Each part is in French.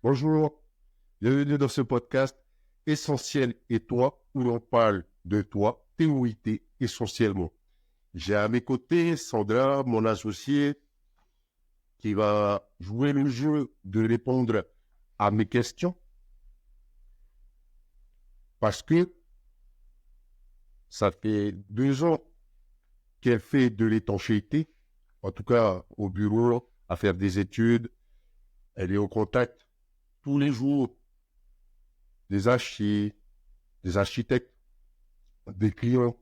Bonjour, bienvenue dans ce podcast Essentiel et toi, où l'on parle de toi, théorité essentiellement. J'ai à mes côtés Sandra, mon associée, qui va jouer le jeu de répondre à mes questions parce que ça fait 2 ans qu'elle fait de l'étanchéité, en tout cas au bureau, à faire des études. Elle est au contact tous les jours des des architectes, des clients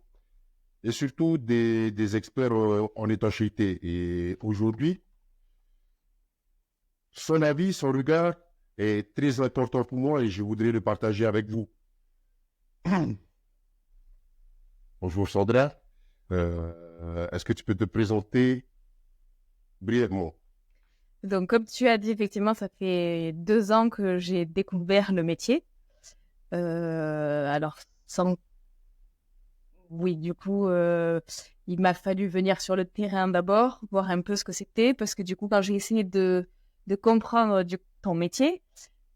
et surtout des experts en étanchéité. Et aujourd'hui, son avis, son regard est très important pour moi et je voudrais le partager avec vous. Bonjour Sandra. Est-ce que tu peux te présenter brièvement? Donc, comme tu as dit, effectivement, ça fait 2 ans que j'ai découvert le métier. Alors, sans... Oui, du coup, il m'a fallu venir sur le terrain d'abord, voir un peu ce que c'était, parce que du coup, quand j'ai essayé de comprendre ton métier,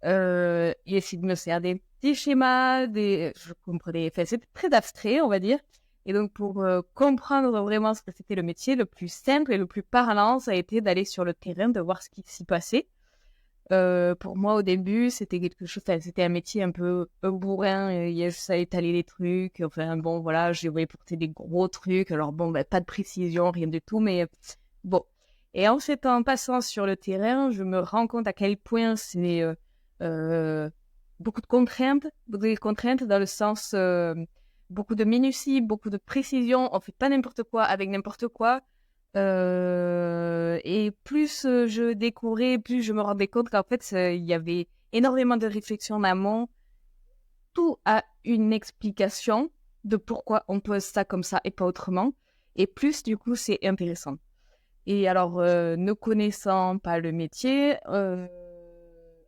il essayé de me faire des petits schémas, je comprenais, enfin, c'était très abstrait, on va dire. Et donc, pour comprendre vraiment ce que c'était le métier, le plus simple et le plus parlant, ça a été d'aller sur le terrain, de voir ce qui s'y passait. Pour moi, au début, c'était quelque chose, enfin, c'était un métier un peu un bourrin. Il y a juste à étaler les trucs. Enfin, bon, voilà, je devais porter des gros trucs. Alors, bon, ben, pas de précision, rien du tout, mais bon. Et en fait, en passant sur le terrain, je me rends compte à quel point c'est euh, beaucoup de contraintes dans le sens beaucoup de minutie, beaucoup de précision. On fait pas n'importe quoi avec n'importe quoi. Et plus je découvrais, plus je me rendais compte qu'en fait, il y avait énormément de réflexions en amont. Tout a une explication de pourquoi on pose ça comme ça et pas autrement. Et plus, du coup, c'est intéressant. Et alors, ne connaissant pas le métier,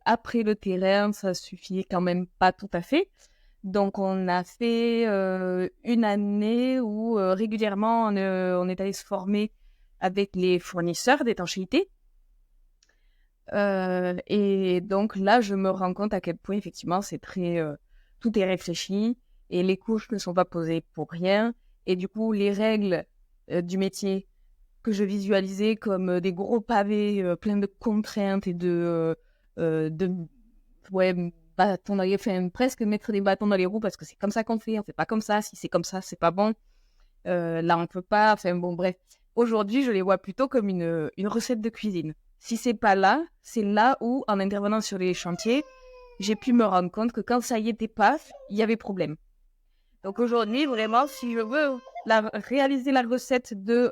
après le terrain, ça suffit quand même pas tout à fait. Donc, on a fait une année où régulièrement on est allé se former avec les fournisseurs d'étanchéité. Et donc là, je me rends compte à quel point effectivement c'est très tout est réfléchi et les couches ne sont pas posées pour rien. Et du coup, les règles du métier que je visualisais comme des gros pavés pleins de contraintes et de ouais, bâtons dans les, enfin, presque mettre des bâtons dans les roues parce que c'est comme ça qu'on fait, on fait pas comme ça, si c'est comme ça, c'est pas bon. Là, on peut pas, enfin bon, bref. Aujourd'hui, je les vois plutôt comme une recette de cuisine. Si c'est pas là, c'est là où, en intervenant sur les chantiers, j'ai pu me rendre compte que quand ça y était pas, il y avait problème. Donc aujourd'hui, vraiment, si je veux réaliser la recette de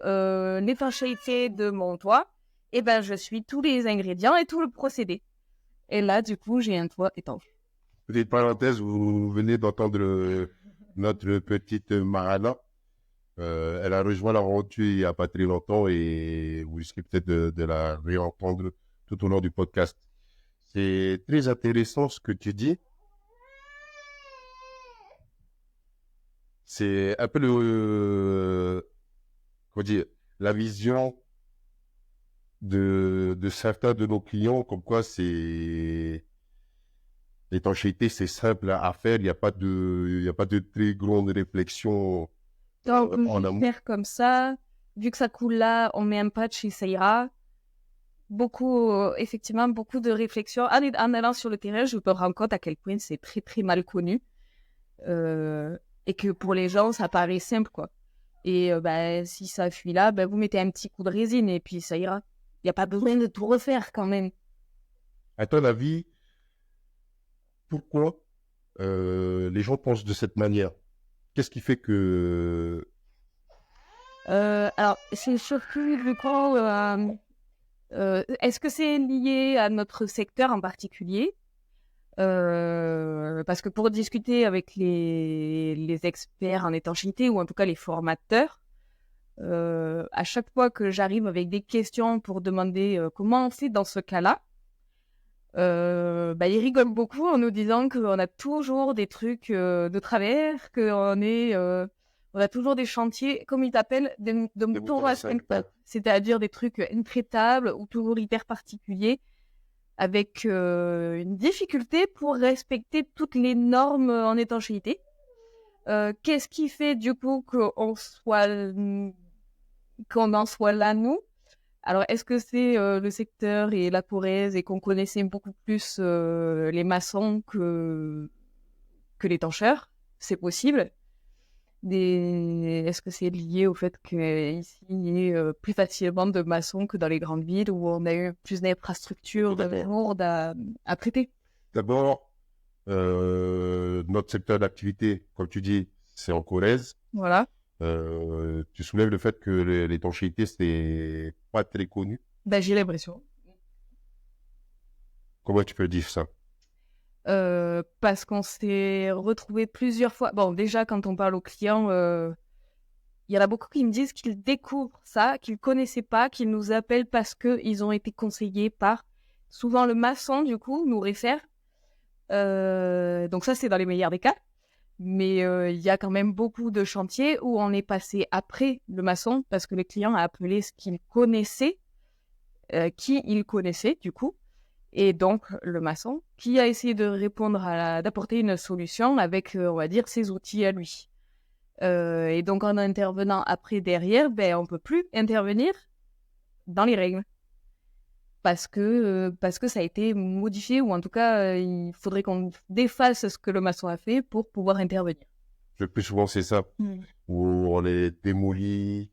l'étanchéité de mon toit, eh ben, je suis tous les ingrédients et tout le procédé. Et là, du coup, j'ai un toit étanche. Petite parenthèse, vous venez d'entendre notre petite Marana. Elle a rejoint l'aventure il n'y a pas très longtemps et vous risquez peut-être de la réentendre tout au long du podcast. C'est très intéressant ce que tu dis. C'est un peu comment dire, la vision de certains de nos clients, comme quoi c'est l'étanchéité, c'est simple à faire. Il y a pas de très grande réflexion Donc, je en vais amont. faire comme ça. Vu que ça coule là, on met un patch et ça ira. Beaucoup, effectivement, beaucoup de réflexions. En allant sur le terrain, je me rends compte à quel point c'est très, très mal connu. Et que pour les gens, ça paraît simple, quoi. Et bah, si ça fuit là, bah, vous mettez un petit coup de résine et puis ça ira. Il n'y a pas besoin de tout refaire quand même. À ton avis, pourquoi les gens pensent de cette manière? Qu'est-ce qui fait que... Alors, c'est surtout, je crois, est-ce que c'est lié à notre secteur en particulier? Parce que pour discuter avec les experts en étanchéité ou en tout cas les formateurs, à chaque fois que j'arrive avec des questions pour demander comment on fait dans ce cas-là, bah, ils rigolent beaucoup en nous disant qu'on a toujours des trucs de travers, on a toujours des chantiers, comme ils appellent, de Des moutons moutons à à cinq cinq pattes, pattes. c'est-à-dire des trucs intraitables ou toujours hyper particuliers. avec une difficulté pour respecter toutes les normes en étanchéité. Qu'est-ce qui fait du coup qu'on en soit là, nous? Alors, est-ce que c'est le secteur et la Corrèze et qu'on connaissait beaucoup plus les maçons que l'étancheur? C'est possible. Est-ce que c'est lié au fait qu'ici, il y ait plus facilement de maçons que dans les grandes villes où on a eu plus d'infrastructures lourdes à traiter? D'abord, notre secteur d'activité, comme tu dis, c'est en Corrèze. Voilà. Tu soulèves le fait que l'étanchéité, c'est pas très connu. Ben, j'ai l'impression. Comment tu peux dire ça? Parce qu'on s'est retrouvé plusieurs fois. Bon, déjà, quand on parle aux clients, il y en a beaucoup qui me disent qu'ils découvrent ça, qu'ils ne connaissaient pas, qu'ils nous appellent parce qu'ils ont été conseillés par souvent le maçon, du coup, nous réfère. Donc ça, c'est dans les meilleurs des cas. Mais il y a quand même beaucoup de chantiers où on est passé après le maçon parce que le client a appelé ce qu'il connaissait, qui il connaissait, du coup. Et donc, le maçon, qui a essayé de répondre d'apporter une solution avec, on va dire, ses outils à lui. Et donc, en intervenant après, derrière, ben, on ne peut plus intervenir dans les règles. Parce que ça a été modifié, ou en tout cas, il faudrait qu'on défasse ce que le maçon a fait pour pouvoir intervenir. Le plus souvent, c'est ça. Où on est démoli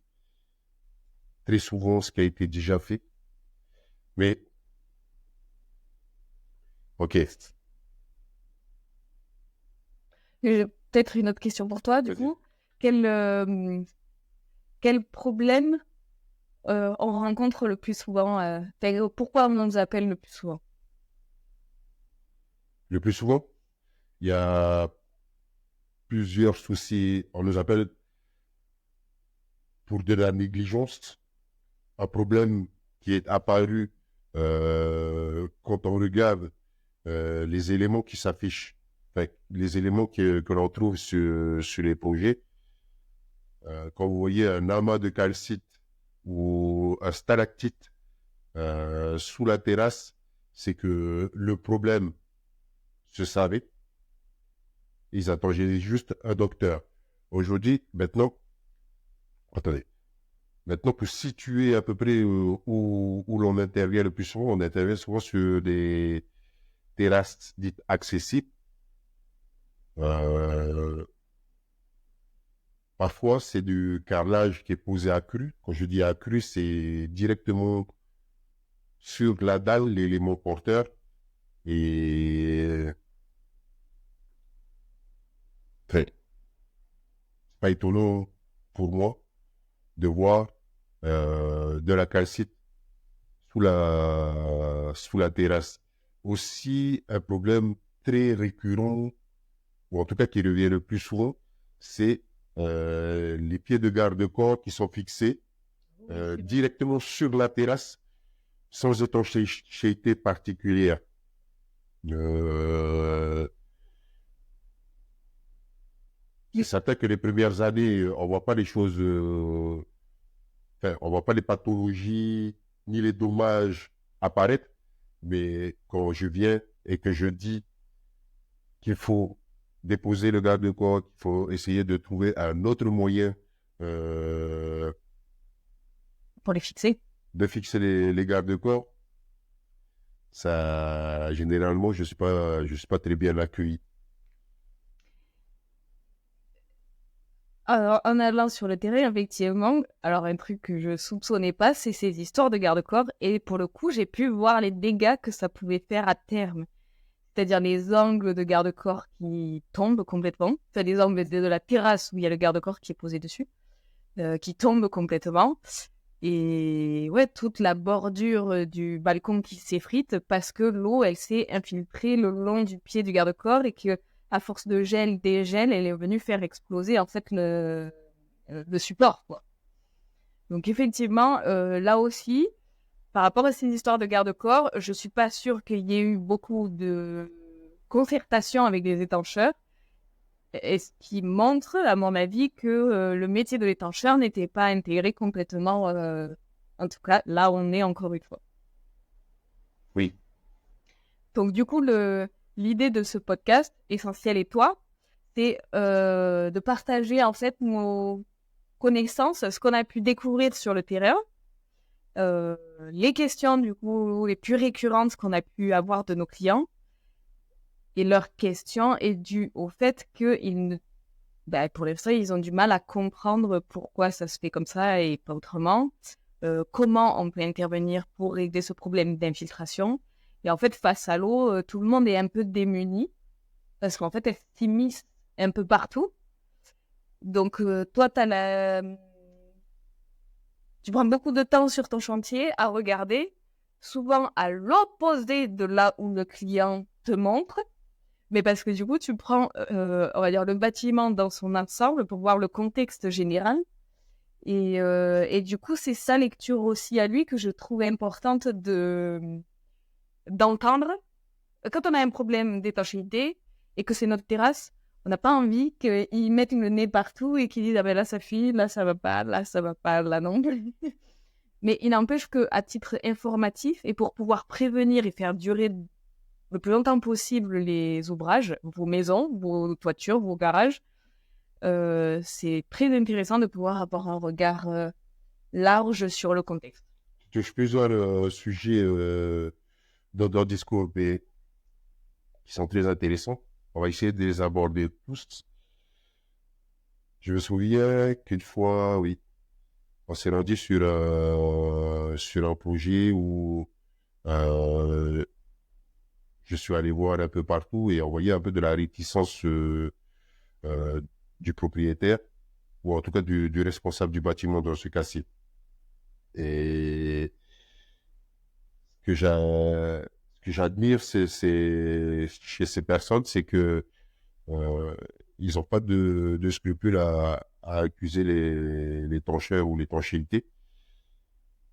très souvent ce qui a été déjà fait. Mais, ok. J'ai peut-être une autre question pour toi, du coup. Quel problème on rencontre le plus souvent pourquoi on nous appelle le plus souvent? Le plus souvent, il y a plusieurs soucis. On nous appelle pour de la négligence. Un problème qui est apparu quand on regarde les éléments qui s'affichent, enfin, les éléments que l'on trouve sur les projets. Quand vous voyez un amas de calcite ou un stalactite sous la terrasse, c'est que le problème se savait. Ils attendaient juste un docteur. Aujourd'hui, maintenant, attendez. Maintenant, pour situer à peu près où l'on intervient le plus souvent, on intervient souvent sur des terrasses dites accessibles. Parfois, c'est du carrelage qui est posé à cru. Quand je dis à cru, c'est directement sur la dalle, l'élément porteur. Et c'est pas étonnant pour moi de voir de la calcite sous la terrasse. Aussi, un problème très récurrent, ou en tout cas qui revient le plus souvent, c'est les pieds de garde-corps qui sont fixés directement sur la terrasse sans étanchéité particulière. C'est certain que les premières années, on voit pas les choses, enfin, on voit pas les pathologies ni les dommages apparaître, mais quand je viens et que je dis qu'il faut déposer le garde-corps, qu'il faut essayer de trouver un autre moyen pour les fixer, de fixer les garde-corps, ça, généralement, je suis pas très bien accueilli. Alors, en allant sur le terrain, effectivement, alors un truc que je soupçonnais pas, c'est ces histoires de garde-corps. Et pour le coup, j'ai pu voir les dégâts que ça pouvait faire à terme. C'est-à-dire les angles de garde-corps qui tombent complètement. Enfin, les angles de la terrasse où il y a le garde-corps qui est posé dessus, qui tombent complètement. Et ouais, toute la bordure du balcon qui s'effrite parce que l'eau, elle s'est infiltrée le long du pied du garde-corps et que à force de gel, dégel, elle est venue faire exploser en fait le support, quoi. Donc effectivement, là aussi, par rapport à ces histoires de garde-corps, je suis pas sûre qu'il y ait eu beaucoup de concertation avec les étancheurs, et ce qui montre, à mon avis, que le métier de l'étancheur n'était pas intégré complètement, en tout cas là où on est encore une fois. Oui. Donc, du coup, l'idée de ce podcast, Essentiel et toi, c'est de partager en fait nos connaissances, ce qu'on a pu découvrir sur le terrain, les questions du coup les plus récurrentes qu'on a pu avoir de nos clients. Et leurs questions est due au fait qu'ils pour l'instant, ils ont du mal à comprendre pourquoi ça se fait comme ça et pas autrement. Comment on peut intervenir pour régler ce problème d'infiltration. Et en fait, face à l'eau, tout le monde est un peu démuni parce qu'en fait, elle s'immisce un peu partout. Donc, toi, tu prends beaucoup de temps sur ton chantier à regarder, souvent à l'opposé de là où le client te montre. Mais parce que du coup, tu prends, on va dire, le bâtiment dans son ensemble pour voir le contexte général. Et du coup, c'est sa lecture aussi à lui que je trouve importante d'entendre. Quand on a un problème d'étanchéité et que c'est notre terrasse, on n'a pas envie qu'ils mettent le nez partout et qu'ils disent « Ah ben là, ça file, là, ça va pas, là non. » Mais il n'empêche qu'à titre informatif et pour pouvoir prévenir et faire durer le plus longtemps possible les ouvrages, vos maisons, vos toitures, vos garages, c'est très intéressant de pouvoir avoir un regard large sur le contexte. Je touches plus un sujet dans le discours, mais qui sont très intéressants. On va essayer de les aborder tous. Je me souviens qu'une fois, oui, on s'est rendu sur un projet où je suis allé voir un peu partout et on voyait un peu de la réticence du propriétaire, ou en tout cas du responsable du bâtiment dans ce cas-ci. Et ce que j'admire chez ces personnes, c'est que ils n'ont pas de scrupules à accuser les tancheurs ou l'étanchéité.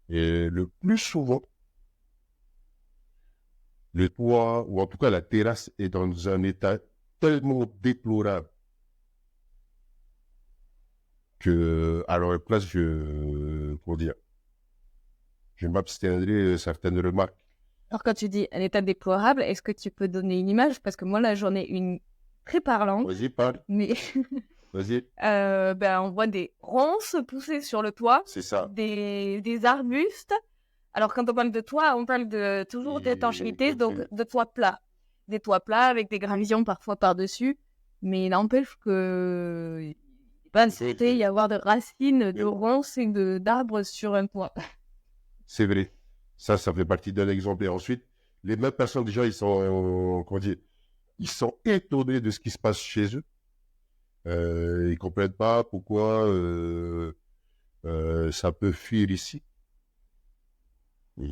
Et le plus souvent, le toit, ou en tout cas la terrasse, est dans un état tellement déplorable que, à leur place, je m'abstiendrai de certaines remarques. Alors, quand tu dis un état déplorable, est-ce que tu peux donner une image? Parce que moi, là, j'en ai une très parlante. Vas-y, parle. Mais Vas-y. on voit des ronces pousser sur le toit, C'est ça. des arbustes. Alors, quand on parle de toit, on parle toujours d'étanchéité, donc de toits plats. Des toits plats avec des gravillons parfois par-dessus. Mais il n'empêche que il n'est pas censé y avoir de racines, de ronces et d'arbres sur un toit. C'est vrai. Ça fait partie d'un exemple. Et ensuite, les mêmes personnes, déjà, ils sont étonnés de ce qui se passe chez eux. Ils comprennent pas pourquoi ça peut fuir ici. Et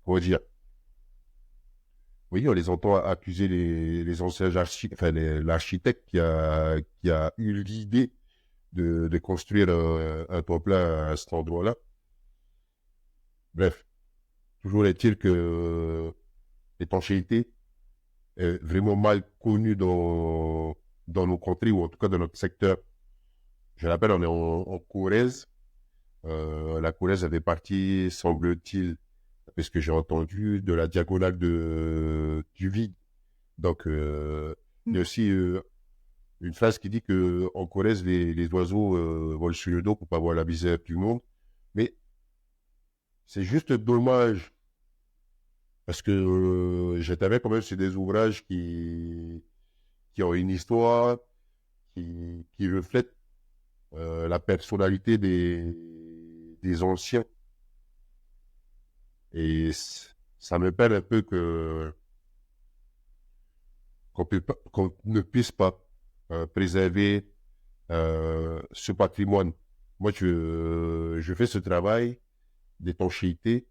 comment dire? Oui, on les entend accuser les anciens architectes, enfin l'architecte qui a eu l'idée de construire un toit plat à cet endroit-là. Bref, toujours est-il que l'étanchéité est vraiment mal connue dans nos contrées, ou en tout cas dans notre secteur. Je rappelle, on est en Corrèze. La Corrèze avait partie, semble-t-il, d'après ce que j'ai entendu, de la diagonale du vide. Donc, il y a aussi une phrase qui dit que en Corrèze, les oiseaux volent sur le dos pour pas voir la misère du monde. Mais c'est juste dommage parce que j'étais quand même sur des ouvrages qui ont une histoire, qui reflètent la personnalité des anciens. Et ça me peine un peu qu'on ne puisse pas préserver ce patrimoine. Moi, je fais ce travail d'étanchéité.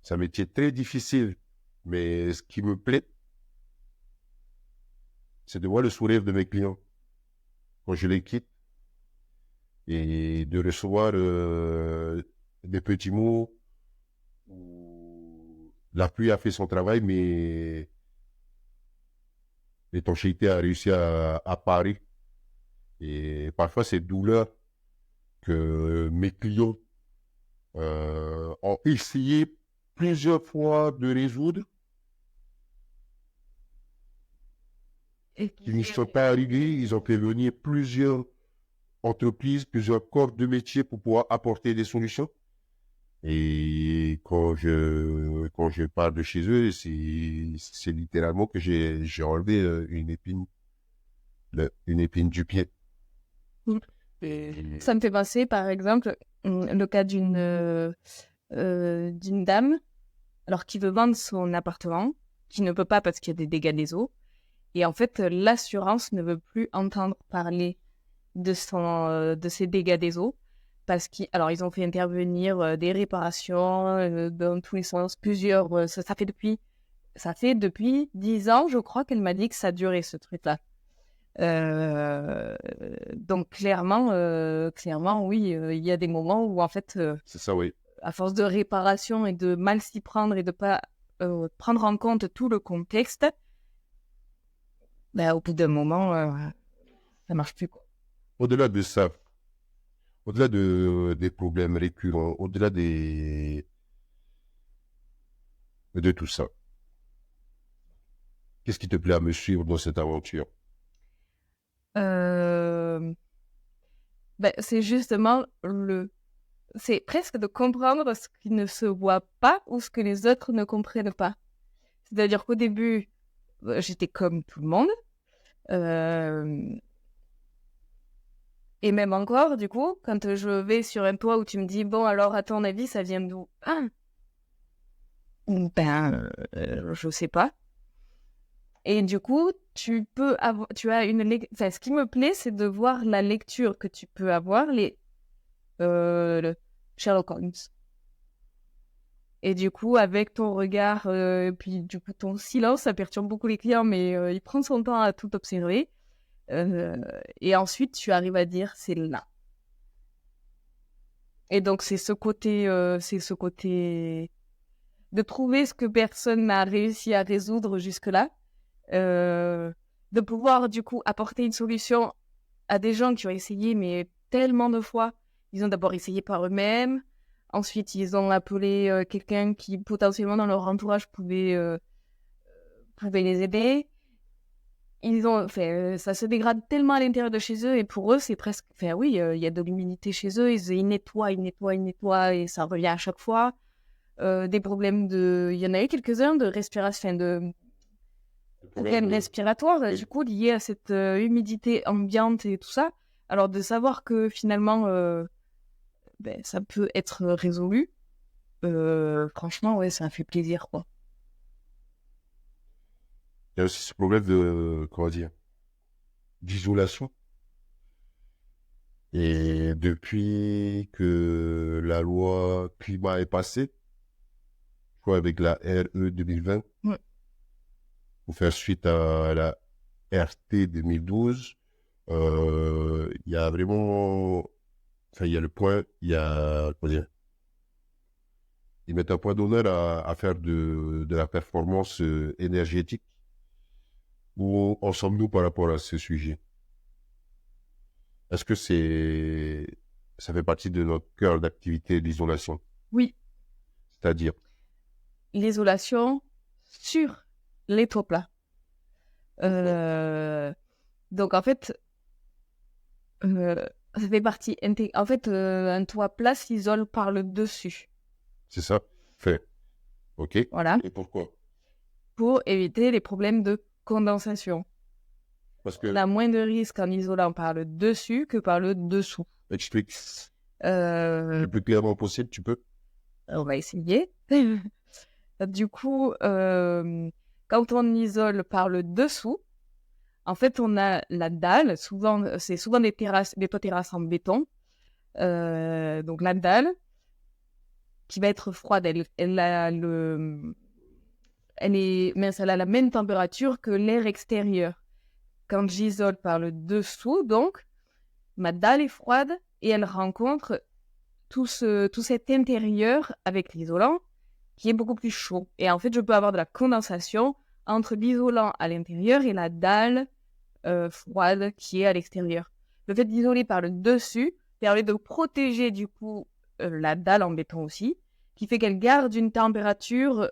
C'est un métier très difficile, mais ce qui me plaît, c'est de voir le sourire de mes clients quand je les quitte et de recevoir des petits mots où la pluie a fait son travail, mais l'étanchéité a réussi à parer. Et parfois, cette douleur que mes clients ont essayé plusieurs fois de résoudre, Et qui n'y sont pas arrivés. Ils ont fait venir plusieurs entreprises, plusieurs corps de métier pour pouvoir apporter des solutions. Et quand je parle de chez eux, c'est littéralement que j'ai enlevé une épine du pied. Ça me fait penser, par exemple, le cas d'une dame, alors qui veut vendre son appartement, qui ne peut pas parce qu'il y a des dégâts des eaux. Et en fait, l'assurance ne veut plus entendre parler de ces dégâts des eaux parce qu'ils ont fait intervenir des réparations dans tous les sens, plusieurs. Ça fait depuis 10 ans, je crois qu'elle m'a dit que ça durait ce truc-là. Donc clairement, oui, il y a des moments où en fait, C'est ça, oui. à force de réparation et de mal s'y prendre et de pas prendre en compte tout le contexte, au bout d'un moment, ça marche plus, quoi. Au-delà de ça, au-delà des problèmes récurrents, au-delà de tout ça, qu'est-ce qui te plaît à me suivre dans cette aventure? C'est justement c'est presque de comprendre ce qui ne se voit pas ou ce que les autres ne comprennent pas. C'est-à-dire qu'au début, j'étais comme tout le monde. Et même encore, du coup, quand je vais sur un toit où tu me dis, bon, alors, à ton avis, ça vient d'où? Je sais pas. Et du coup, tu as ce qui me plaît, c'est de voir la lecture que tu peux avoir, le Sherlock Holmes. Et du coup, avec ton regard, puis du coup, ton silence, ça perturbe beaucoup les clients, mais il prend son temps à tout observer. Et ensuite, tu arrives à dire, c'est là. Et donc, c'est ce côté de trouver ce que personne n'a réussi à résoudre jusque-là, de pouvoir du coup apporter une solution à des gens qui ont essayé, mais tellement de fois. Ils ont d'abord essayé par eux-mêmes, ensuite ils ont appelé quelqu'un qui potentiellement dans leur entourage pouvait les aider. Ça se dégrade tellement à l'intérieur de chez eux et pour eux c'est presque, oui, il y a de l'humidité chez eux, ils nettoient et ça revient à chaque fois. Des problèmes il y en a eu quelques-uns de respiration, de problèmes respiratoires, oui. du coup, liés à cette humidité ambiante et tout ça. Alors, de savoir que finalement, ça peut être résolu, franchement, ouais, ça fait plaisir, quoi. Il y a aussi ce problème d'isolation. Et depuis que la loi climat est passée, je crois avec la RE 2020, Ouais. pour faire suite à la RT 2012, il y a vraiment, il y a le point, il y a, comment dire, ils mettent un point d'honneur à faire de la performance énergétique. Où en sommes-nous par rapport à ce sujet? Est-ce que ça fait partie de notre cœur d'activité, l'isolation? Oui, C'est-à-dire, l'isolation sur les toits plats. Donc, en fait, ça fait partie En fait, un toit plat s'isole par le dessus. c'est ça? Fait. OK. Voilà. Et pourquoi? Pour éviter les problèmes de condensation. Parce que, On a moins de risques en isolant par le dessus que par le dessous. explique Euh, le plus clairement possible, tu peux? on va essayer. Du coup, quand on isole par le dessous, en fait, on a la dalle. C'est souvent des toits terrasses en béton. Donc la dalle qui va être froide, elle a la même température que l'air extérieur. Quand j'isole par le dessous, donc, ma dalle est froide et elle rencontre tout cet intérieur avec l'isolant qui est beaucoup plus chaud. Et en fait, je peux avoir de la condensation entre l'isolant à l'intérieur et la dalle froide qui est à l'extérieur. Le fait d'isoler par le dessus permet de protéger du coup la dalle en béton aussi, qui fait qu'elle garde une température,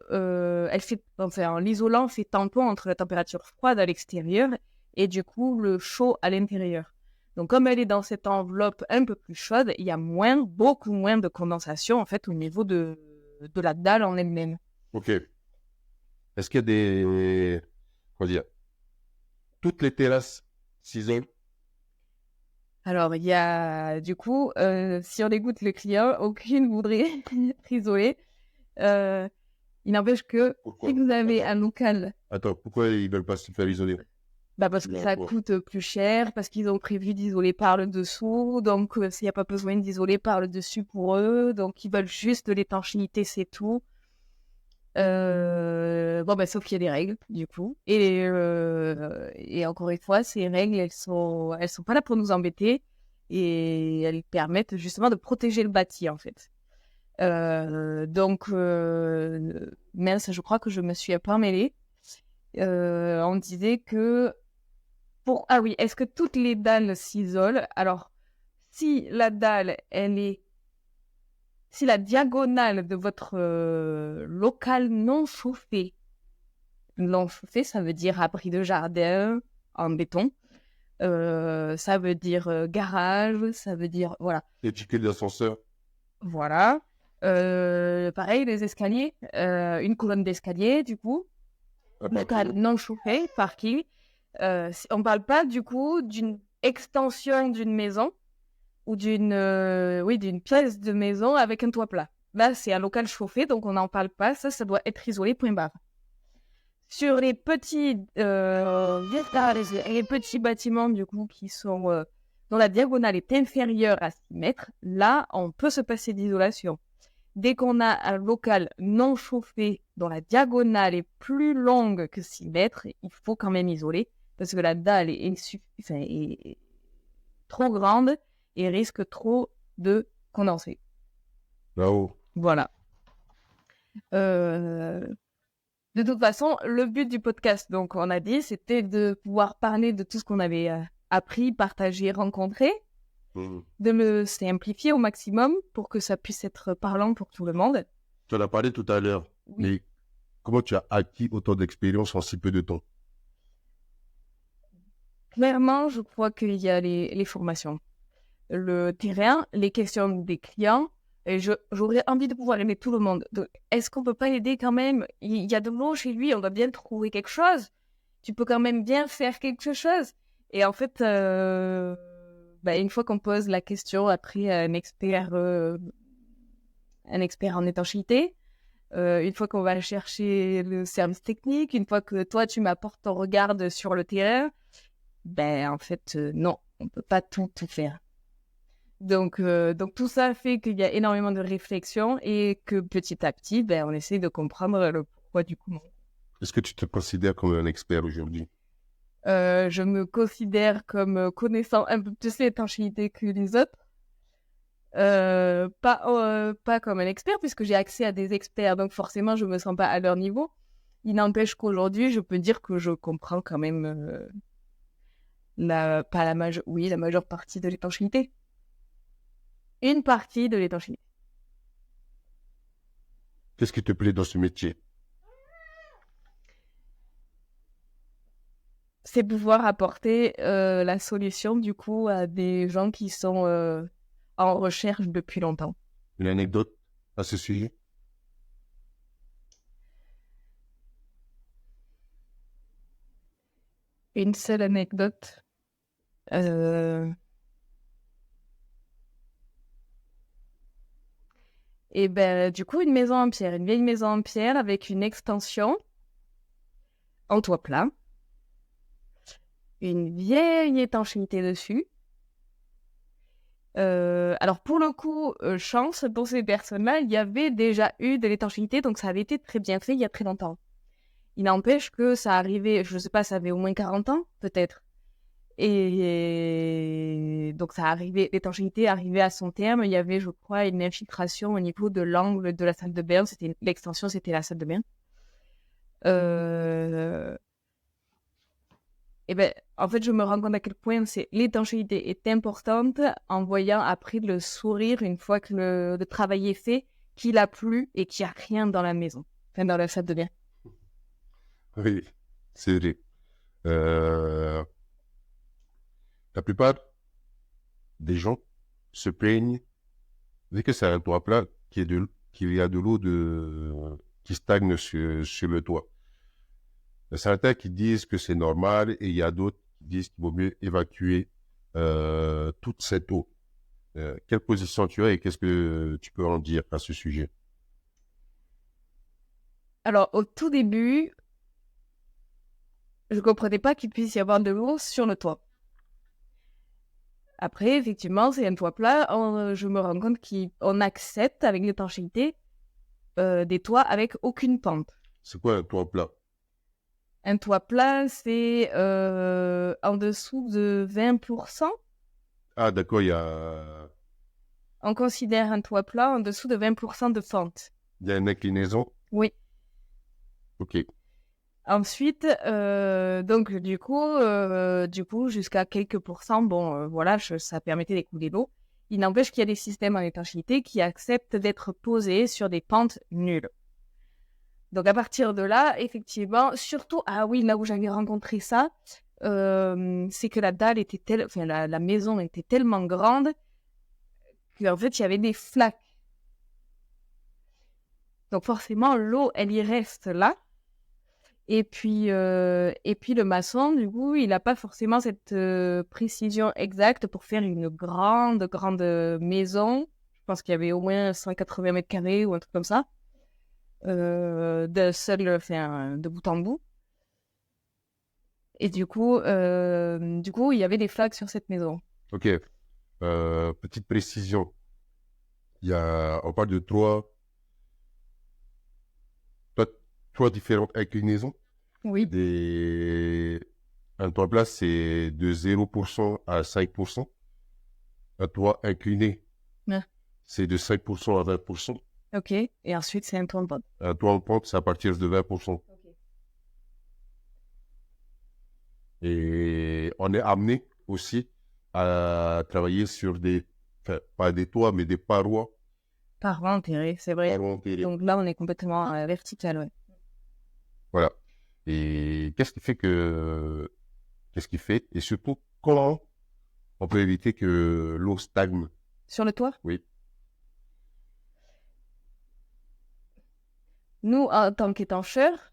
l'isolant fait tampon entre la température froide à l'extérieur et du coup le chaud à l'intérieur. Donc comme elle est dans cette enveloppe un peu plus chaude, il y a beaucoup moins de condensation en fait au niveau de la dalle en elle-même. Ok. Est-ce qu'il y a des... Comment dire? Toutes les terrasses s'isolent? Alors, il y a, du coup, si on écoute le client, aucune voudrait être isolée. Il n'empêche que Pourquoi? si vous avez un local, Attends, pourquoi ils veulent pas se faire isoler? parce que ça coûte plus cher, parce qu'ils ont prévu d'isoler par le dessous, donc s'il n'y a pas besoin d'isoler par le dessus pour eux, donc ils veulent juste de l'étanchéité, c'est tout. Sauf qu'il y a des règles, du coup. Et encore une fois, ces règles, elles sont pas là pour nous embêter et elles permettent justement de protéger le bâti, en fait. Mince, je crois que je me suis un peu emmêlée. On disait que ah oui, est-ce que toutes les dalles s'isolent? Alors, si la dalle, si la diagonale de votre local non chauffé, ça veut dire abri de jardin en béton, ça veut dire garage, ça veut dire, voilà. Étiquette d'ascenseur. Voilà. Pareil, les escaliers, une colonne d'escalier, du coup, local non chauffé, parking. On ne parle pas, du coup, d'une extension d'une maison ou d'une pièce de maison avec un toit plat. Là, c'est un local chauffé, donc on n'en parle pas. Ça doit être isolé, point barre. Sur les petits bâtiments, du coup, qui sont dont la diagonale est inférieure à 6 mètres, là, on peut se passer d'isolation. Dès qu'on a un local non chauffé dont la diagonale est plus longue que 6 mètres, il faut quand même isoler parce que la dalle est trop grande et risque trop de condenser. Là-haut. Voilà. De toute façon, le but du podcast, donc on a dit, c'était de pouvoir parler de tout ce qu'on avait appris, partagé, rencontré, de le simplifier au maximum pour que ça puisse être parlant pour tout le monde. Tu en as parlé tout à l'heure, mais comment tu as acquis autant d'expérience en si peu de temps? Clairement, je crois qu'il y a les formations, le terrain, les questions des clients, et j'aurais envie de pouvoir aider tout le monde. Donc, est-ce qu'on peut pas aider quand même? Il y a de l'eau chez lui, on doit bien trouver quelque chose. Tu peux quand même bien faire quelque chose. Et en fait, une fois qu'on pose la question après à un expert en étanchéité, une fois qu'on va chercher le service technique, une fois que toi, tu m'apportes ton regard sur le terrain, en fait, non, on peut pas tout faire. Donc tout ça fait qu'il y a énormément de réflexion et que petit à petit, on essaie de comprendre le pourquoi du comment. Est-ce que tu te considères comme un expert aujourd'hui? Je me considère comme connaissant un peu plus l'étanchéité que les autres. Pas comme un expert puisque j'ai accès à des experts, donc forcément je me sens pas à leur niveau. Il n'empêche qu'aujourd'hui, je peux dire que je comprends quand même la majeure partie de l'étanchéité. Une partie de l'étanchéité. Qu'est-ce qui te plaît dans ce métier? C'est pouvoir apporter la solution du coup à des gens qui sont en recherche depuis longtemps. Une anecdote à ce sujet? Une seule anecdote. Et du coup, une maison en pierre, une vieille maison en pierre avec une extension en toit plat, une vieille étanchéité dessus. Alors pour le coup, chance pour ces personnes-là, il y avait déjà eu de l'étanchéité, donc ça avait été très bien fait il y a très longtemps. Il n'empêche que ça arrivait, je sais pas, ça avait au moins 40 ans, peut-être. Et donc ça arrivait, l'étanchéité arrivait à son terme. Il y avait, je crois, une infiltration au niveau de l'angle de la salle de bain. L'extension, c'était la salle de bain. En fait, je me rends compte à quel point l'étanchéité est importante en voyant après le sourire une fois que le travail est fait qu'il a plu et qu'il n'y a rien dans la maison, enfin dans la salle de bain. Oui, c'est vrai. La plupart des gens se plaignent dès que c'est un toit plat qu'il y a de l'eau qui stagne sur le toit. Il y a certains qui disent que c'est normal et il y a d'autres qui disent qu'il vaut mieux évacuer toute cette eau. Quelle position tu as et qu'est-ce que tu peux en dire à ce sujet? Alors, au tout début, je ne comprenais pas qu'il puisse y avoir de l'eau sur le toit. Après, effectivement, c'est un toit plat. Je me rends compte qu'on accepte avec l'étanchéité des toits avec aucune pente. C'est quoi un toit plat? Un toit plat, c'est en dessous de 20%. Ah, d'accord, il y a On considère un toit plat en dessous de 20% de pente. une inclinaison. Oui. Ok. Ensuite, donc du coup, jusqu'à quelques pourcents, bon, voilà, ça permettait d'écouler l'eau. Il n'empêche qu'il y a des systèmes en étanchéité qui acceptent d'être posés sur des pentes nulles. Donc à partir de là, effectivement, surtout, ah oui, là où j'avais rencontré ça, c'est que la dalle était la maison était tellement grande qu'en fait, il y avait des flaques. Donc forcément, l'eau, elle y reste là. Et puis le maçon, du coup, il n'a pas forcément cette précision exacte pour faire une grande maison. Je pense qu'il y avait au moins 180 mètres carrés ou un truc comme ça, de bout en bout. Et du coup, il y avait des flaques sur cette maison. Ok. Petite précision. On parle de trois différentes inclinaisons. Oui. Un toit plat, c'est de 0% à 5%. Un toit incliné, Ouais. c'est de 5% à 20%. Ok. Et ensuite, c'est un toit en pente. Un toit en pente, c'est à partir de 20%. Okay. Et on est amené aussi à travailler sur pas des toits, mais des parois. Parois enterrées, c'est vrai. Parois enterrées. Donc là, on est complètement vertical, ouais. Voilà. Et qu'est-ce qui fait, et surtout, comment on peut éviter que l'eau stagne? Sur le toit? Oui. Nous, en tant qu'étancheur,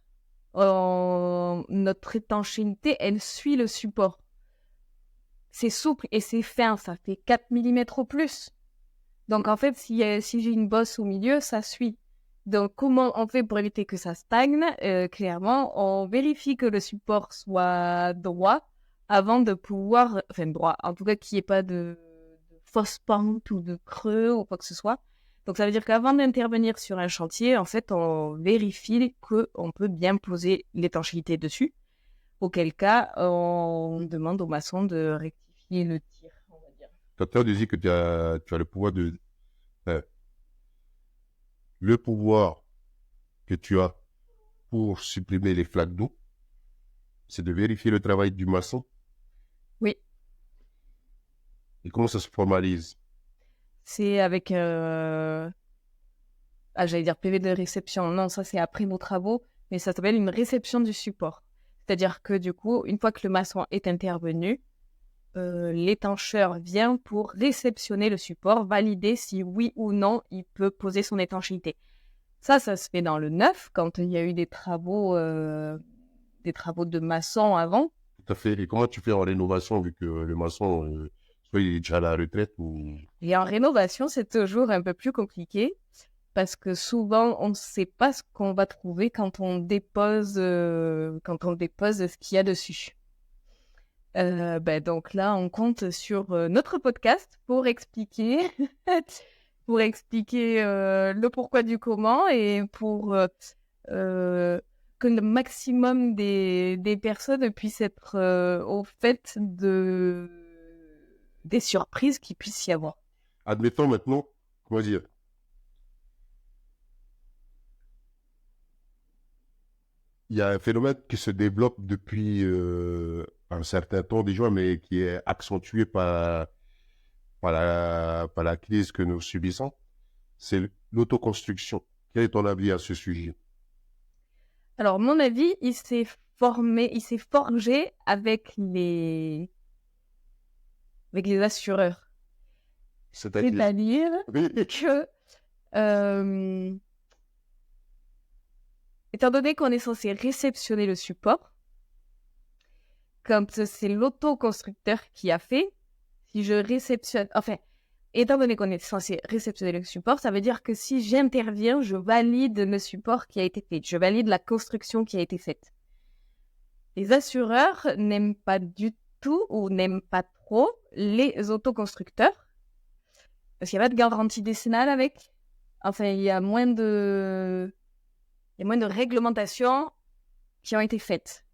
notre étanchéité, elle suit le support. C'est souple et c'est fin, ça fait 4 mm au plus. Donc en fait, si j'ai une bosse au milieu, ça suit. Donc comment on fait pour éviter que ça stagne? Clairement, on vérifie que le support soit droit avant de pouvoir, enfin droit, en tout cas qu'il n'y ait pas de fausse pente ou de creux ou quoi que ce soit. Donc ça veut dire qu'avant d'intervenir sur un chantier, en fait, on vérifie qu'on peut bien poser l'étanchéité dessus. Auquel cas, on demande au maçon de rectifier le tir, on va dire. Tout à l'heure, tu dis que tu as le pouvoir le pouvoir que tu as pour supprimer les flaques d'eau, c'est de vérifier le travail du maçon. Oui. Et comment ça se formalise? C'est avec, j'allais dire PV de réception. Non, ça c'est après nos travaux, mais ça s'appelle une réception du support. C'est-à-dire que du coup, une fois que le maçon est intervenu, l'étancheur vient pour réceptionner le support, valider si oui ou non il peut poser son étanchéité. Ça se fait dans le neuf, quand il y a eu des travaux de maçon avant. Tout à fait. Et comment tu fais en rénovation vu que le maçon, soit il est déjà à la retraite ou... Et en rénovation, c'est toujours un peu plus compliqué parce que souvent, on ne sait pas ce qu'on va trouver quand on dépose ce qu'il y a dessus. Donc là, on compte sur notre podcast pour expliquer, le pourquoi du comment et pour que le maximum des personnes puissent être au fait des surprises qu'il puisse y avoir. Admettons maintenant, comment dire, il y a un phénomène qui se développe depuis un certain temps déjà, mais qui est accentué par la crise que nous subissons. C'est l'autoconstruction. Quel est ton avis à ce sujet? Alors, mon avis, il s'est forgé avec les assureurs. C'est-à-dire que, étant donné qu'on est censé réceptionner le support, comme c'est l'autoconstructeur qui a fait, si je réceptionne... Enfin, étant donné qu'on est censé réceptionner le support, ça veut dire que si j'interviens, je valide le support qui a été fait. Je valide la construction qui a été faite. Les assureurs n'aiment pas du tout ou n'aiment pas trop les autoconstructeurs parce qu'il n'y a pas de garantie décennale avec. Enfin, il y a moins de réglementations qui ont été faites.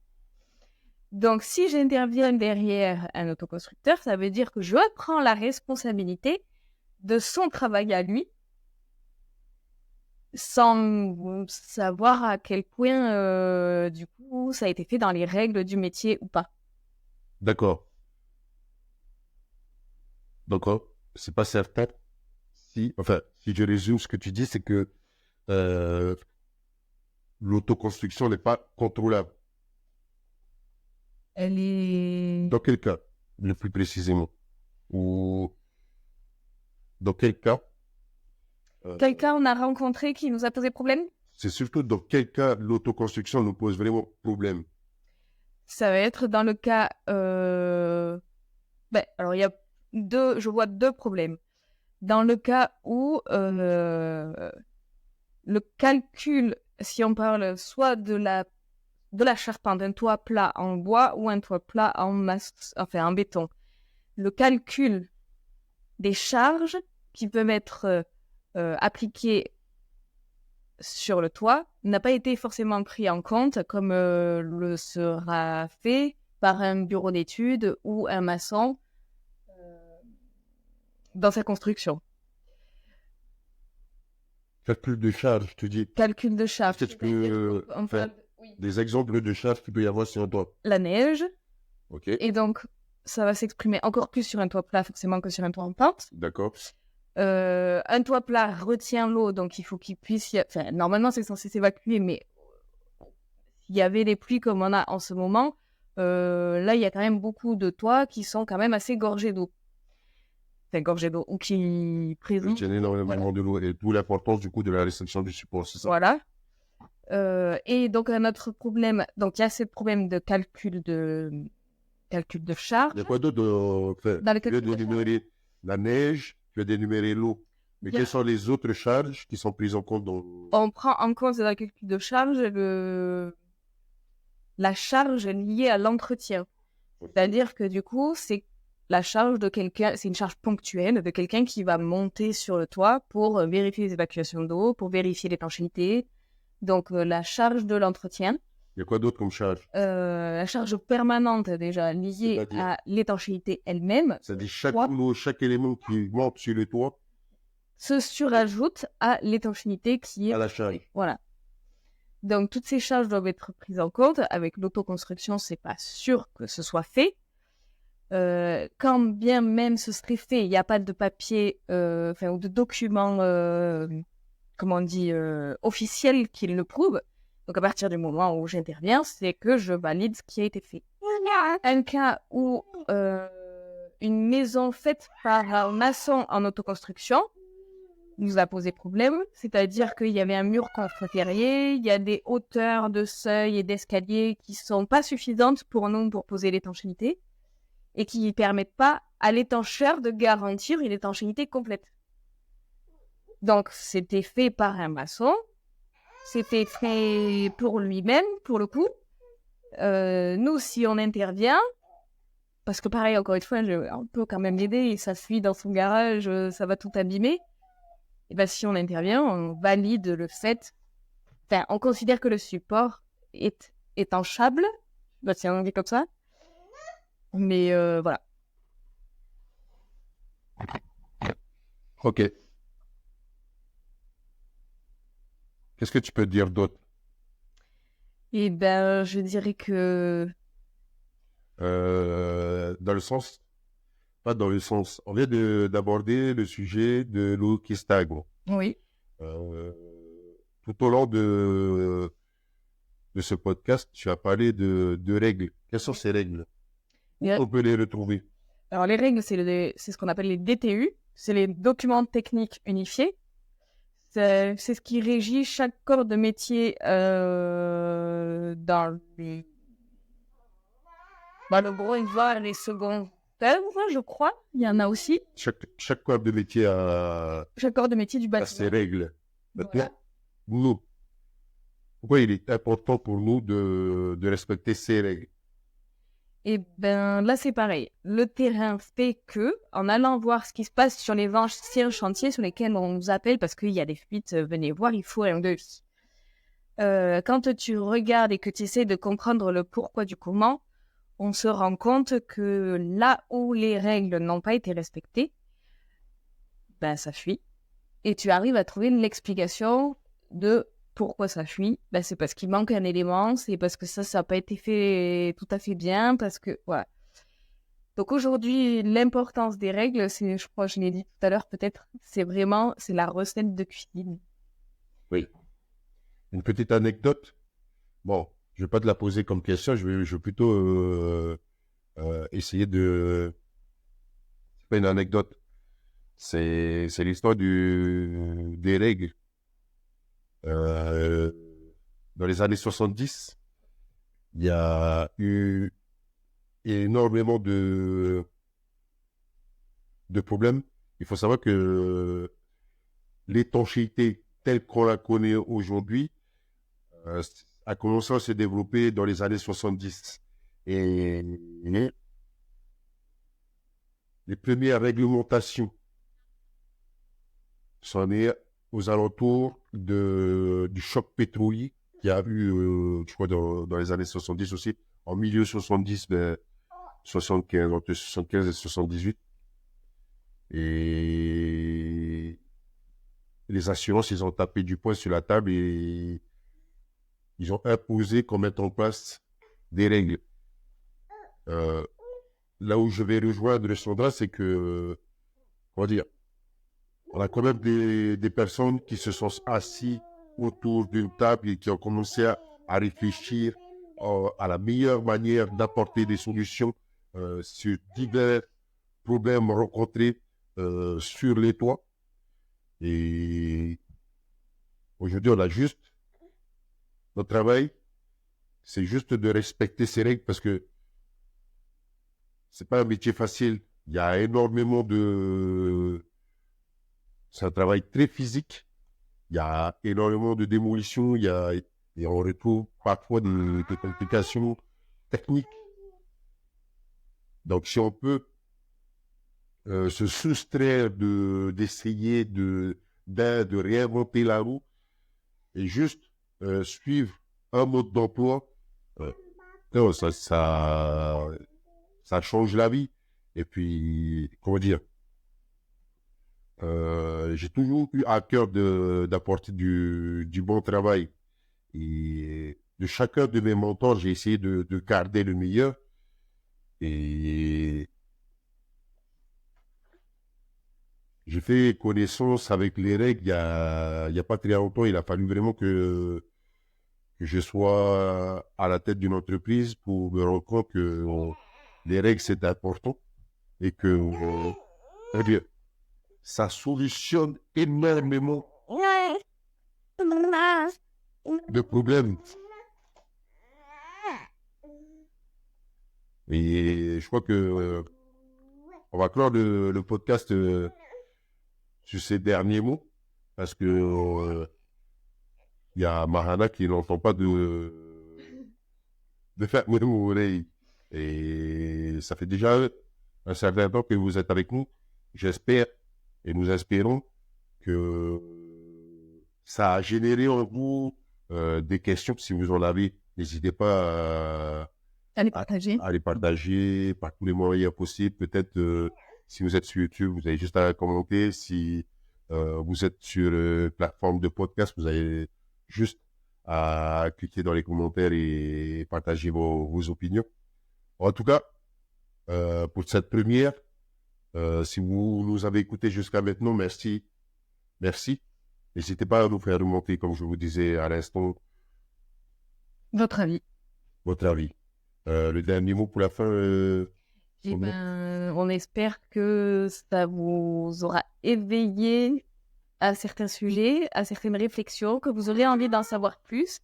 Donc, si j'interviens derrière un autoconstructeur, ça veut dire que je prends la responsabilité de son travail à lui, sans savoir à quel point, du coup, ça a été fait dans les règles du métier ou pas. D'accord. D'accord. C'est pas certain. Si je résume ce que tu dis, c'est que l'autoconstruction n'est pas contrôlable. Elle est... Dans quel cas, le plus précisément? Ou dans quel cas? Quelqu'un on a rencontré qui nous a posé problème? C'est surtout dans quel cas l'autoconstruction nous pose vraiment problème. Ça va être dans le cas... alors, il y a je vois deux problèmes. Dans le cas où le calcul, si on parle soit de la charpente, d'un toit plat en bois ou un toit plat en béton, le calcul des charges qui peuvent être appliquées sur le toit n'a pas été forcément pris en compte comme le sera fait par un bureau d'études ou un maçon dans sa construction. Calcul de charge, tu dis. Calcul de charge. Est-ce que tu peux faire des exemples de charges qu'il peut y avoir sur un toit? La neige. Ok. Et donc, ça va s'exprimer encore plus sur un toit plat forcément que sur un toit en pente. D'accord. Un toit plat retient l'eau, donc il faut qu'il puisse... Enfin, normalement, c'est censé s'évacuer, mais s'il y avait des pluies comme on a en ce moment, là, il y a quand même beaucoup de toits qui sont quand même assez gorgés d'eau. Enfin, gorgés d'eau, ou qui présentent... Retiennent énormément de l'eau, et d'où l'importance, du coup, de la restriction du support, c'est ça? Voilà. Et donc, un autre problème... Donc, il y a ce problème de calcul de charge. Il y a quoi d'autre? Dans le Tu as d'énumérer la neige, tu as d'énumérer l'eau. Mais quelles sont les autres charges qui sont prises en compte dans... On prend en compte dans le calcul de charge la charge liée à l'entretien. C'est-à-dire que du coup, c'est la charge de quelqu'un, c'est une charge ponctuelle de quelqu'un qui va monter sur le toit pour vérifier les évacuations d'eau, pour vérifier l'étanchéité. Donc, la charge de l'entretien. Il y a quoi d'autre comme charge? La charge permanente, déjà, liée à l'étanchéité elle-même. C'est-à-dire chaque élément qui monte sur le toit se surajoute à l'étanchéité qui est... à la charge. Voilà. Donc, toutes ces charges doivent être prises en compte. Avec l'autoconstruction, c'est pas sûr que ce soit fait. Quand bien même ce serait fait, il n'y a pas de papier ou de document, officiel qui le prouve. Donc, à partir du moment où j'interviens, c'est que je valide ce qui a été fait. Un cas où une maison faite par un maçon en autoconstruction nous a posé problème, c'est-à-dire qu'il y avait un mur contre-terrier, il y a des hauteurs de seuil et d'escalier qui sont pas suffisantes pour nous pour poser l'étanchéité et qui ne permettent pas à l'étancheur de garantir une étanchéité complète. Donc, c'était fait par un maçon, c'était fait pour lui-même, pour le coup. Nous, si on intervient, parce que pareil, encore une fois, on peut quand même l'aider, ça fuit dans son garage, ça va tout abîmer. Et bien, si on intervient, on valide le fait... Enfin, on considère que le support est étanchable. Bah, si on dit comme ça. Mais voilà. Ok. Qu'est-ce que tu peux dire d'autre? Eh ben, je dirais que... dans le sens... Pas dans le sens... On vient d'aborder le sujet de l'eau qui stagne. Oui. Euh, Tout au long de ce podcast, tu as parlé de règles. Quelles sont ces règles? Où Les- on peut les retrouver? Alors, les règles, c'est ce qu'on appelle les DTU. C'est les documents techniques unifiés. C'est ce qui régit chaque corps de métier dans le brevet et les secondaires, je crois. Il y en a aussi. Chaque corps de métier a Chaque corps de métier du ses bâtiment. règles. Voilà. Maintenant, nous, pourquoi il est important pour nous de respecter ces règles? Et ben là, c'est pareil. Le terrain fait que, en allant voir ce qui se passe sur les anciens chantiers sur lesquels on nous appelle parce qu'il y a des fuites, venez voir, il faut un devis. Quand tu regardes et que tu essaies de comprendre le pourquoi du comment, on se rend compte que là où les règles n'ont pas été respectées, ben ça fuit. Et tu arrives à trouver l'explication de pourquoi ça fuit. Ben, c'est parce qu'il manque un élément, c'est parce que ça n'a pas été fait tout à fait bien, parce que voilà. Donc aujourd'hui, l'importance des règles, c'est, je crois, je l'ai dit tout à l'heure peut-être, c'est la recette de cuisine. Oui. Une petite anecdote. Bon, je vais pas te la poser comme question, je vais plutôt essayer de... C'est pas une anecdote, c'est l'histoire des règles. Euh, Dans les années 70, il y a eu énormément de problèmes. Il faut savoir que l'étanchéité telle qu'on la connaît aujourd'hui euh, a commencé à se développer dans les années 70. Et les premières réglementations sont nées aux alentours du choc pétrolier qu'il y a eu, je crois, dans les années 70 aussi, en milieu 70, ben, 75, entre 75 et 78. Et les assurances, ils ont tapé du poing sur la table et ils ont imposé qu'on mette en place des règles. Euh, Là où je vais rejoindre Sandra, c'est que, comment dire, on a quand même des personnes qui se sont assis autour d'une table et qui ont commencé à réfléchir à la meilleure manière d'apporter des solutions sur divers problèmes rencontrés sur les toits. Et aujourd'hui, on a juste notre travail, c'est juste de respecter ces règles parce que c'est pas un métier facile. Il y a énormément c'est un travail très physique. Il y a énormément de démolitions. Et on retrouve parfois des complications techniques. Donc, si on peut se soustraire d'essayer de réinventer la roue et juste suivre un mode d'emploi, non, ça change la vie. Et puis, comment dire, j'ai toujours eu à cœur d'apporter du bon travail. Et de chacun de mes mentors, j'ai essayé de garder le meilleur. Et j'ai fait connaissance avec les règles il y a pas très longtemps. Il a fallu vraiment que je sois à la tête d'une entreprise pour me rendre compte que les règles, c'est important et que eh bien, ça solutionne énormément de problèmes. Et je crois que on va clore le podcast sur ces derniers mots parce que il y a Mahana qui n'entend pas de faire mon oreille. Et ça fait déjà un certain temps que vous êtes avec nous. J'espère et nous espérons que ça a généré en vous des questions. Si vous en avez, n'hésitez pas Allez partager. à les partager par tous les moyens possibles. Peut-être si vous êtes sur YouTube, vous avez juste à commenter. Si vous êtes sur plateforme de podcast, vous avez juste à cliquer dans les commentaires et partager vos opinions. En tout cas, pour cette première, si vous nous avez écoutés jusqu'à maintenant, merci. Merci. N'hésitez pas à nous faire remonter, comme je vous disais à l'instant, Votre avis? votre avis. Le dernier mot pour la fin, Eh Romain? ben, on espère que ça vous aura éveillé à certains sujets, à certaines réflexions, que vous aurez envie d'en savoir plus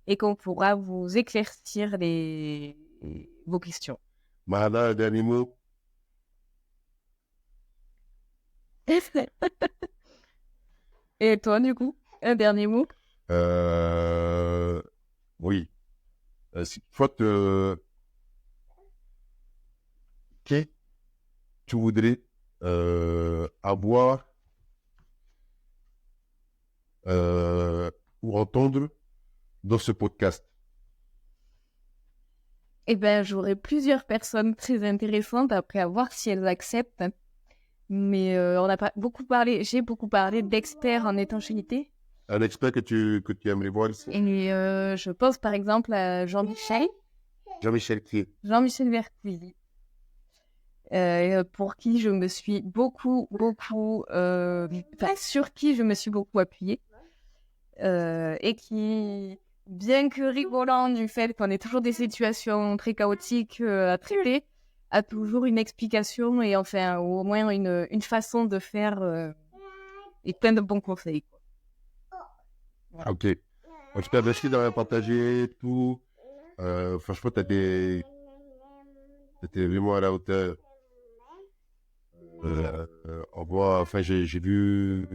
et qu'on pourra vous éclaircir vos questions. Mahana, un dernier mot? Et toi, du coup, un dernier mot? Oui. Soit, qui tu voudrais avoir ou entendre dans ce podcast? Eh ben, j'aurai plusieurs personnes très intéressantes après à voir si elles acceptent. Mais on n'a pas beaucoup parlé, j'ai beaucoup parlé d'experts en étanchéité. Un expert que tu aimerais voir ici? Et je pense par exemple à Jean-Michel Jean-Michel qui? Vercuisi, pour qui je me suis sur qui je me suis beaucoup appuyée. Et qui, bien que rigolant du fait qu'on ait toujours des situations très chaotiques à traiter, a toujours une explication et enfin au moins une façon de faire et plein de bons conseils, quoi. Voilà. Ok. En tout cas, merci d'avoir partagé tout. Franchement, t'étais vraiment à la hauteur. Enfin, j'ai vu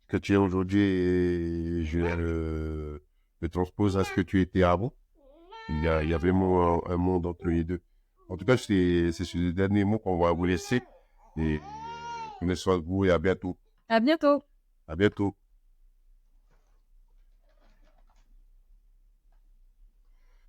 ce que tu es aujourd'hui et je le transpose à ce que tu étais avant. Il y a vraiment un monde entre les deux. En tout cas, c'est sur les derniers mots qu'on va vous laisser. Et prenez soin de vous et à bientôt. À bientôt. À bientôt.